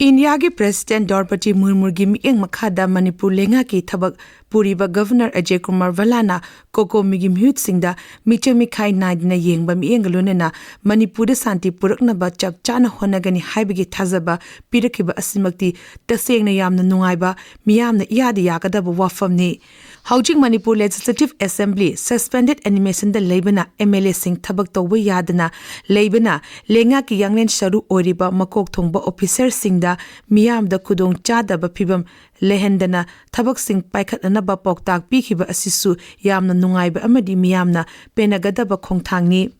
India ki President Draupadi Murmu gi mieng makhada Manipur lenga ki thabak puriba Governor Ajay Kumar Valana koko migi mhut singda Michang Mikhai Naidna yengba mieng galunena Manipur da santi purakna ba chap chana honagani haibagi thazaba pirakiba asimakti tasengna yamna nungaiba miyamna iyadi yakadaba wafamni. Housing Manipur Legislative Assembly suspended animation da Leibana MLA Singh Thabak Tawba Yadana Leibana Lenga ki Yanglen Sharu Oriba Makok Thongba Officer Singda Miyam da Kudong Chadaba Pibam Lehendana Thabak Singh Paikhatana ba Poktak Pikiba Asisu Yamna Nungaiba Amadi Miyamna Penagadaba Khongthangni.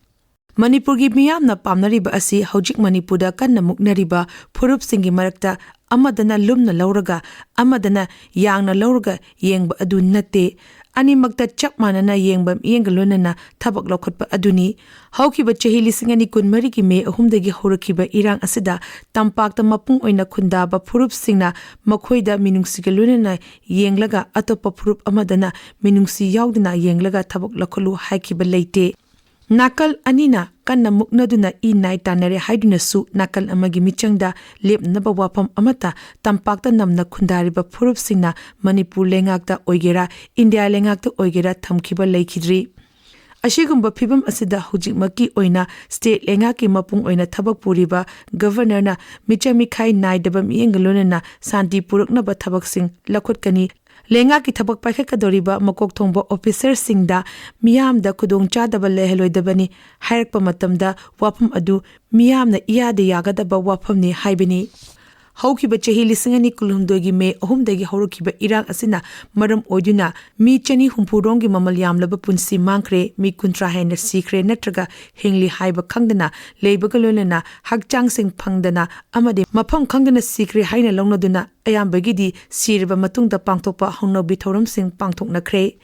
Manipur gi miyamna pamnariba asi Housing Manipur da kanna muknariba Phurup Singhi marakta amadana lumna lauraga amadana yangna lauraga yengba adu nate animakta chap manana yengba yengalonana thabak lokhatpa aduni haukiba chehi lisingani kunmari ki me ahumdagi horakiba irang asida tampakta mapung oina khundaba Phurup Singna makhoida minungsigalonana yenglaga atopa Phurup amadana minungsi yaudana yenglaga thabak lokhalu haikiba leite. Nakal anina kanna muknaduna inai tanare haiduna su nakal amagi michangda lepnaba wafam amata tampakta namna khundariba Phurup Singna Manipur lengakta oigera India lengakta oigera thamkiba leikidri. Ashigumba phibam asida hujikmaki oina state lengaki mapung oina thabak puriba governor na Michang Mikhai Naidaba miengalonena santi puraknaba thabak sing lakhotkani lenga ki thabak paikhatadoriba makok thongba officer singda miyamda kudong chadaba leheloidabani hairakpa matamda wafam adu miyamna iyade yagadaba wafamni haibani. Haukiba chehi lisingani kulhumdogi me ahumdagi haurukiba irang asina maram oiduna mi chani humpurongi mamal yamlaba punsi mangkre mi kuntra hena sikre natraga hingli haiba khangdana leibagalolena hakchang sing phangdana amade mafam khangdana sikre haina longnaduna ayambagidi sirba matungda pangthokpa hongnobi thoram sing pangthoknakre.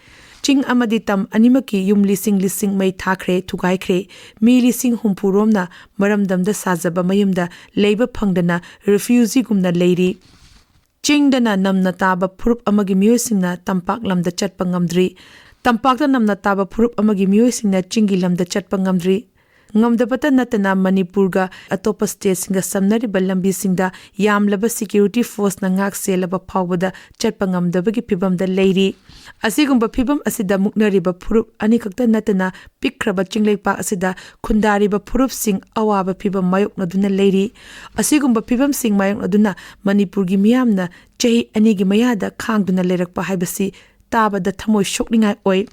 Ching amadi tam animaki yum lising mai thakre thugaikre mi lising humpuromna maramdamda sajaba mayumda leiba phangdana refugee gumna leiri. Ching dana namna taba Phurup amagi miyosingna tampak lamda chatpa ngamdri tampakta namna taba Phurup amagi miyosingna chingi lamda chatpa ngamdri. Ngamdabata natana Manipurga atopa state singa samnariba lambi singda yamlaba security force na ngak selaba phawbada chatpa ngamdabagi phibamda leiri. Asigumba phibam asida muknariba Phurup anikakta natana pikraba chingleipa asida khundariba Phurup Singh awaba phibam mayoknaduna leiri. Asigumba phibam sing mayoknaduna Manipurgi miyamna chehi anigi mayada khangduna lerakpa haibasi tabada thamoi shokningai oi.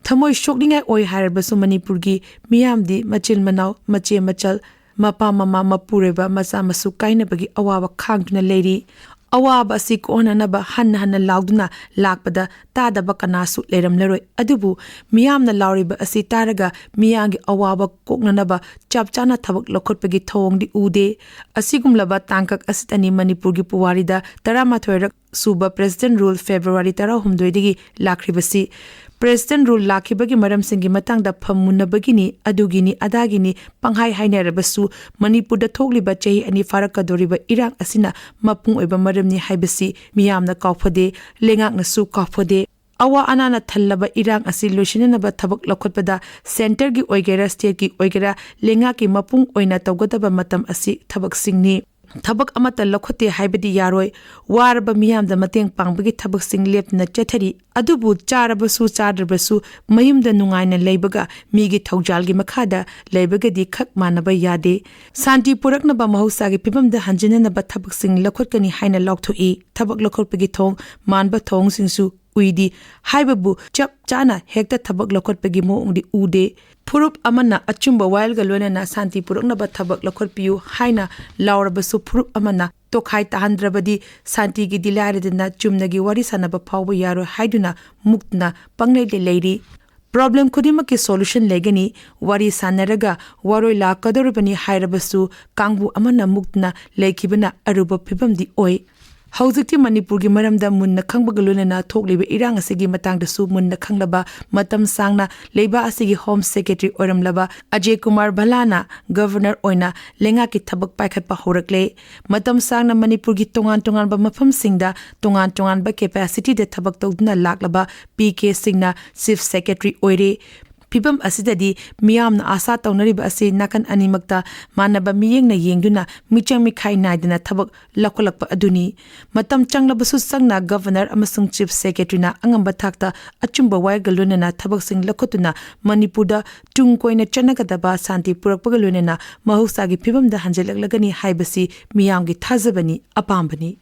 Thamoi shokningai oi harabasu Manipurgi miyamdi machil manau mache machal mapa mama mapureba macha masu kainabagi awaba khangduna leiri. Awaba asi konanaba hanna lauduna lakpada tadaba kanasu leramleroi adubu miyamna lauriba asi taraga miyangi awaba koknanaba chapchana thabak lokhotpagi thongdi ude. Asigumlaba tangkak asitani Manipurgi puwarida 13 suba President Rule February 16 digi lakribasi. President Rule lakibagi maram singi matangda phamunabagini adugini adagini panghai hainarabasu Manipur da thogliba chehi ani farakadoriba irang asina mapung oiba maramni haibasi miyamna kaufade lengakna su kaufade. Awa anana thallaba irang asi loishinanaba thabak lokhotpada center gi oigera state gi oigera lengaki mapung oina tawgadaba matam asi thabak singni. Thabak amata lokhote haibadi yaroi waraba miyamda mateng pangbagi thabak sing lepna chathari adubu charabasu chadrabasu mayumda nungaina leibaga migi thaujalgi makhada leibagadi khak manaba yade. Santi puraknaba mahusagi pibamda hanjinanaba thabak sing lokhotkani haina lokthoi thabak lokhotpagi thong manba thong singsu uidi haibabu chap chana hekta thabak lokhotpagi moongdi ude. Phurup amana achumba wail galonena santi puraknaba thabak lokhotpiu haina laurabasu Phurup amana tokhai tahandrabadi santi gi dilaredna chumnagi wari sanaba phawba yaro haiduna muktna pangnele leiri. Problem khudimaki solution legani wari sanaraga waroi la kadorubani hairabasu kangbu amana muktna lekhibana aruba phibamdi oi. Hauzikti Manipurgi maramda munna khangbagalunena thokliba irang asigi matangda su munna khanglaba matam sangna leiba asigi Home Secretary oramlaba Ajay Kumar Valana Governor oina lenga ki thabak paikhatpa horakle. Matam sangna Manipurgi tongan ba mafam singda tongan ba capacity de thabak tawduna laklaba PK Singna Chief Secretary oire. Fibam asidadi miyamna asa taunariba asi nakan animakta manaba miyengna yengduna Michang Mikhai naidana thabak lakolakpa aduni matam changlabasu sangna governor amasung chief secretary na angamba thakta achumba waigalunena thabak sing lakhotuna Manipurda tungkoina chanagadaba santi purakpagalunena mahusagi fibamda hanjelaglagani haibasi miyamgi thazabani apambani